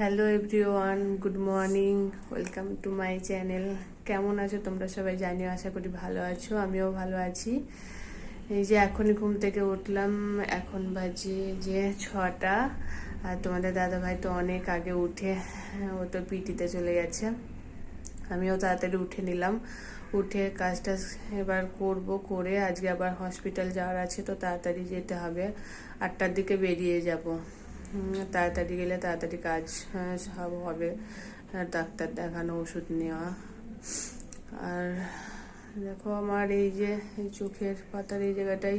Hello everyone, good morning, welcome to my channel. কেমন আছো তোমরা সবাই? জানিও, আশা করি ভালো আছো। আমিও ভালো আছি। এই যে এখনই ঘুম থেকে উঠলাম, এখন বাজে যে 6টা। আর তোমাদের দাদাভাই তো অনেক আগে উঠে ও তো পিটিতে চলে গেছে। আমিও তাড়াতাড়ি উঠে নিলাম, উঠে কাজটা এবার করব, করে আজকে আবার হসপিটাল যাওয়ার আছে, তো তাড়াতাড়ি যেতে হবে। 8টার দিকে বেরিয়ে যাব। তাড়াতাড়ি গেলে তাড়াতাড়ি কাজ সব হবে, ডাক্তার দেখানো, ওষুধ নেওয়া। আর দেখো আমার এই যে চোখের পাতার এই জায়গাটাই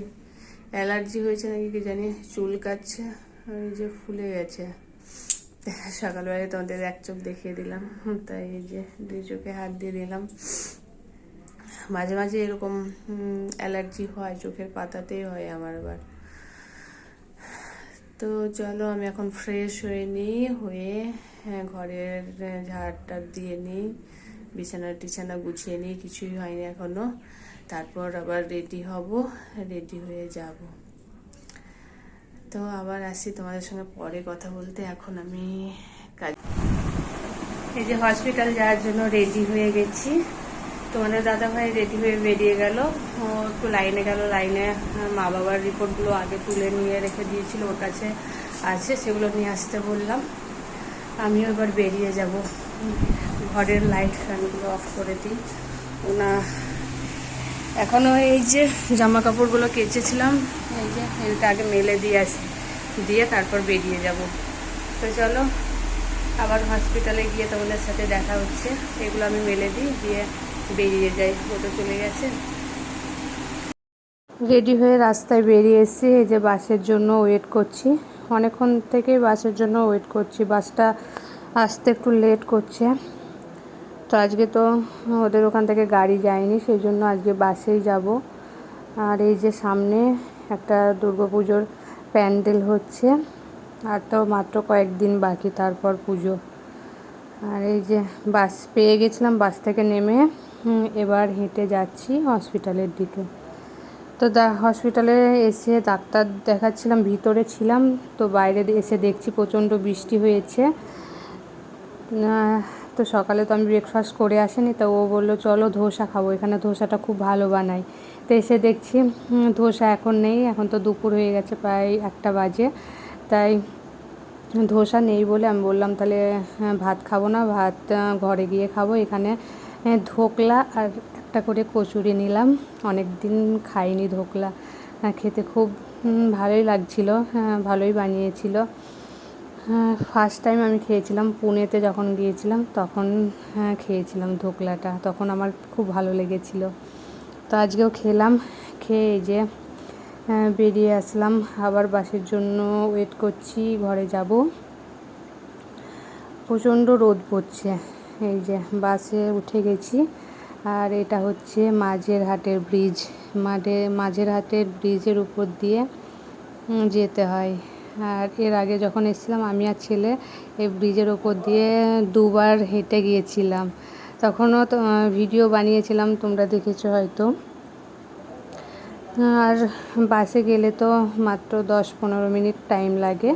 অ্যালার্জি হয়েছে নাকি কি জানি, চুল কাটছে, এই যে ফুলে গেছে। সকালবেলায় তোমাদের এক চোখ দেখিয়ে দিলাম, তাই এই যে দুই চোখে হাত দিয়ে দিলাম। মাঝে মাঝে এরকম অ্যালার্জি হয়, চোখের পাতাতেই হয় আমার আবার। তো চলো আমি এখন ফ্রেশ হয়ে নিই, হয়ে ঘরের ঝাড়টা দিয়ে নিই, বিছানা টিছানা গুছিয়ে নিই, কিছুই হয়নি এখনো। তারপর আবার রেডি হব, রেডি হয়ে যাব। তো আবার আসি তোমাদের সঙ্গে পরে কথা বলতে। এখন আমি কাজ, এই যে হসপিটাল যাওয়ার জন্য রেডি হয়ে গেছি। তোমাদের দাদাভাই রেডি হয়ে বেরিয়ে গেল, ও একটু লাইনে গেল। লাইনে মা বাবার রিপোর্টগুলো আগে তুলে নিয়ে রেখে দিয়েছিল, ওর কাছে আছে, সেগুলো নিয়ে আসতে বললাম। আমিও এবার বেরিয়ে যাব। ঘরের লাইট ফ্যানগুলো অফ করে দিই। ওনা এখনও এই যে জামা কাপড়গুলো কেচেছিলাম, এই যে এটা আগে মেলে দিয়ে আসি, দিয়ে তারপর বেরিয়ে যাব। তো চলো আবার হসপিটালে গিয়ে তোমাদের সাথে দেখা হচ্ছে। এগুলো আমি মেলে দিই, দিয়ে বেরিয়ে যাই। ও তো চলে গেছে। রেডি হয়ে রাস্তায় বেরিয়ে এসেছি, এই যে বাসের জন্য ওয়েট করছি। অনেকক্ষণ থেকে বাসের জন্য ওয়েট করছি, বাসটা আসতে একটু লেট করছে। তো আজকে তো ওদের ওখান থেকে গাড়ি যায়নি, সেই জন্য আজকে বাসেই যাব। আর এই যে সামনে একটা দুর্গাপুজোর প্যান্ডেল হচ্ছে, আর তো মাত্র কয়েকদিন বাকি, তারপর পুজো। আর এই যে বাস পেয়ে গেছিলাম, বাস থেকে নেমে এবার হেঁটে যাচ্ছি হসপিটালের দিকে। তো হসপিটালে এসে ডাক্তার দেখাচ্ছিলাম, ভিতরে ছিলাম, তো বাইরে এসে দেখছি প্রচণ্ড বৃষ্টি হয়েছে। তো সকালে তো আমি ব্রেকফাস্ট করে আসিনি, তো ও বললো চলো ধোসা খাবো, এখানে ধোসাটা খুব ভালো বানায়। তো এসে দেখছি ধোসা এখন নেই, এখন তো দুপুর হয়ে গেছে, প্রায় 1টা বাজে। তাই ধোসা নেই বলে আমি বললাম তাহলে ভাত খাবো না, ভাত ঘরে গিয়ে খাবো। এখানে ধোকলা আর একটা করে কচুরি নিলাম, অনেক দিন খাইনি ধোকলা, খেতে খুব ভালোই লাগছিলো, ভালোই বানিয়েছিল। ফার্স্ট টাইম আমি খেয়েছিলাম পুনেতে যখন গিয়েছিলাম, তখন খেয়েছিলাম ধোকলাটা, তখন আমার খুব ভালো লেগেছিল। তো আজকেও খেলাম, খেয়ে যে বেরিয়ে আসলাম, আবার বাসের জন্য ওয়েট করছি, ঘরে যাব। প্রচণ্ড রোদ পড়ছে। এই যে বাসে উঠে গেছি, আর এটা হচ্ছে মাঝেরহাটের ব্রিজ। মাঝেরহাটের ব্রিজের উপর দিয়ে যেতে হয়। আর এর আগে যখন এসেছিলাম আমি আর ছেলে, এই ব্রিজের ওপর দিয়ে 2বার হেঁটে গিয়েছিলাম, তখনও তো ভিডিও বানিয়েছিলাম, তোমরা দেখেছো হয়তো। আর বাসে গেলে তো মাত্র 10-15 মিনিট টাইম লাগে।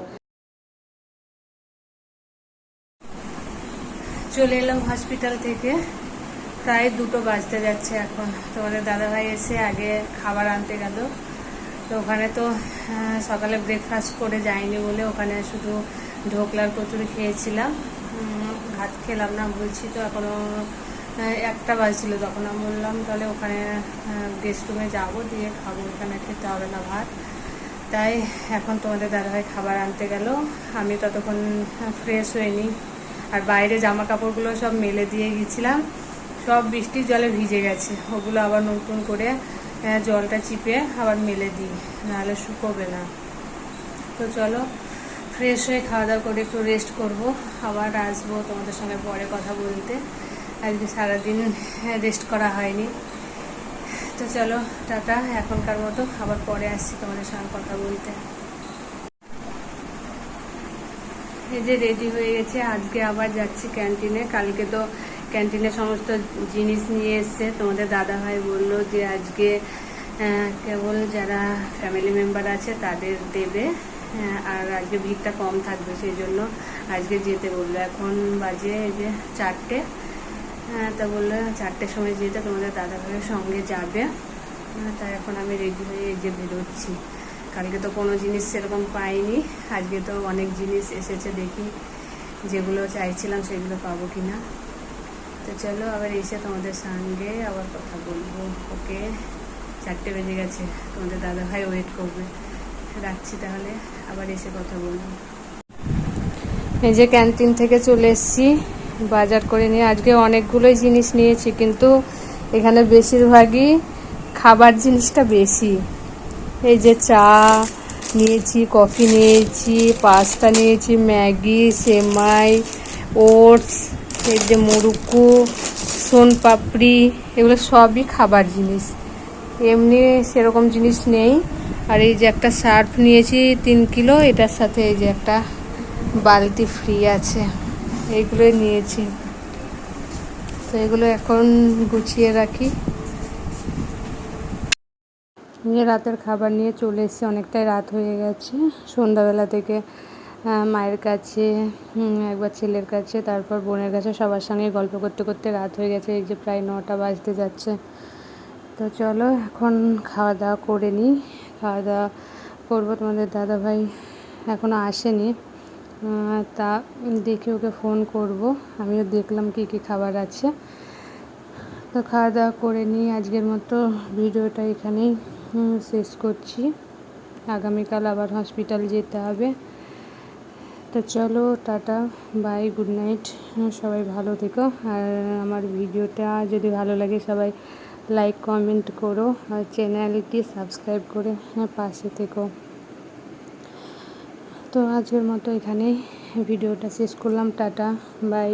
চলে এলাম হসপিটাল থেকে, প্রায় 2টো বাজতে যাচ্ছে এখন। তোমাদের দাদাভাই এসে আগে খাবার আনতে গেল। তো ওখানে তো সকালে ব্রেকফাস্ট করে যায়নি বলে ওখানে শুধু ঢোকলার কচুরি খেয়েছিলাম, ভাত খেলাম না বলছি। তো এখনও 1টা বাজছিল, তখন আমি বললাম তাহলে ওখানে গেস্ট রুমে যাবো, দিয়ে খাবো, এখানে খেতে হবে না ভাত। তাই এখন তোমাদের দাদাভাই খাবার আনতে গেল, আমি ততক্ষণ ফ্রেশ হয়ে নিই। আর বাইরে জামা কাপড়গুলো সব মেলে দিয়ে গেছিলাম, সব বৃষ্টির জলে ভিজে গেছে, ওগুলো আবার নতুন করে জলটা চিপে আবার মেলে দিই, নাহলে শুকোবে না। তো চলো ফ্রেশ হয়ে খাওয়া দাওয়া করে একটু রেস্ট করব, আবার আসবো তোমাদের সঙ্গে পরে কথা বলতে। আজকে সারাদিন রেস্ট করা হয়নি। তো চলো টাটা, এখনকার মতো, আবার পরে আসছি তোমাদের সঙ্গে কথা বলতে। এই যে রেডি হয়ে গেছে, আজকে আবার যাচ্ছি ক্যান্টিনে। কালকে তো ক্যান্টিনে সমস্ত জিনিস নিয়ে এসছে, তোমাদের দাদাভাই বললো যে আজকে কেবল যারা ফ্যামিলি মেম্বার আছে তাদের দেবে, হ্যাঁ, আর আজকে ভিড়টা কম থাকবে, সেই জন্য আজকে যেতে বললো। এখন বাজে এই যে 4টে। হ্যাঁ, তা বললো 4টের সময় যেতে, তোমাদের দাদাভাইয়ের সঙ্গে যাবে। তাই এখন আমি রেডি হয়ে এই যে বেরোচ্ছি। কালকে তো কোনো জিনিস সেরকম পাইনি, আজকে তো অনেক জিনিস এসেছে, দেখি যেগুলো চাইছিলাম সেগুলো পাবো কিনা। তো চলো আবার এসে তোমাদের সঙ্গে আবার কথা বলবো। ওকে, 4টে বেজে গেছে, তোমাদের দাদাভাই ওয়েট করবে। রাখছি তাহলে, আবার এসে কথা বলবো। এই যে ক্যান্টিন থেকে চলে এসেছি, বাজার করে নিয়ে আজকে অনেকগুলোই জিনিস নিয়েছি, কিন্তু এখানে বেশিরভাগই খাবার জিনিসটা বেশি। এই যে চা নিয়েছি, কফি নিয়েছি, পাস্তা নিয়েছি, ম্যাগি, সেমাই, ওটস, এই যে মুরুকু, সোনপাপড়ি, এগুলো সবই খাবার জিনিস, এমনি সেরকম জিনিস নেই। আর এই যে একটা সার্ফ নিয়েছি 3 কিলো, এটার সাথে এই যে একটা বালতি ফ্রি আছে, এইগুলোই নিয়েছি। তো এগুলো এখন গুছিয়ে রাখি। রাতের খাবার নিয়ে চলে এসেছি, অনেকটাই রাত হয়ে গেছে। সন্ধ্যাবেলা থেকে মায়ের কাছে, একবার ছেলের কাছে, তারপর বোনের কাছে, সবার সঙ্গে গল্প করতে করতে রাত হয়ে গেছে। এই যে প্রায় 9টা বাজতে যাচ্ছে। তো চলো এখন খাওয়া দাওয়া করে নিই। খাওয়া দাওয়া করবো, তোমাদের দাদাভাই এখনও আসেনি, তা দেখে ওকে ফোন করব। আমিও দেখলাম কী কী খাবার আছে। তো খাওয়া দাওয়া করে নিই। আজকের মতো ভিডিওটা এখানেই শেষ করছি। আগামীকাল আবার হসপিটাল যেতে হবে। তো চলো, টাটা, বাই, গুড নাইট, সবাই ভালো থেকো। আর আমার ভিডিওটা যদি ভালো লাগে সবাই লাইক কমেন্ট করো, আর চ্যানেলটি সাবস্ক্রাইব করে পাশে থেকো। তো আজকের মতো এখানেই ভিডিওটা শেষ করলাম। Tata, by.